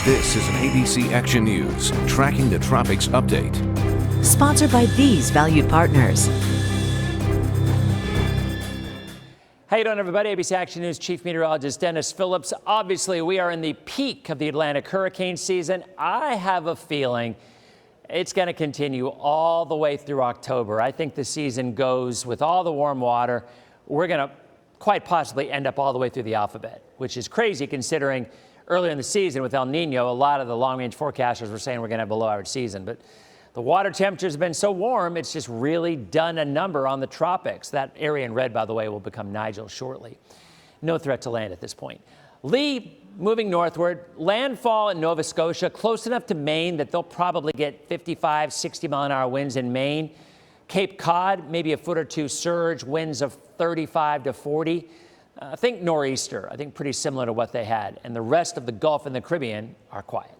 This is an ABC Action News, tracking the tropics update. Sponsored by these valued partners. How you doing, everybody? ABC Action News Chief Meteorologist Dennis Phillips. Obviously, we are in the peak of the Atlantic hurricane season. I have a feeling it's going to continue all the way through October. I think the season goes with all the warm water. We're going to quite possibly end up all the way through the alphabet, which is crazy considering earlier in the season with El Nino, a lot of the long-range forecasters were saying we're going to have a below-average season. But the water temperatures have been so warm, it's just really done a number on the tropics. That area in red, by the way, will become Nigel shortly. No threat to land at this point. Lee, moving northward, landfall in Nova Scotia, close enough to Maine that they'll probably get 55, 60-mile-an-hour winds in Maine. Cape Cod, maybe a foot or two surge, winds of 35 to 40. I think nor'easter, I think pretty similar to what they had. And the rest of the Gulf and the Caribbean are quiet.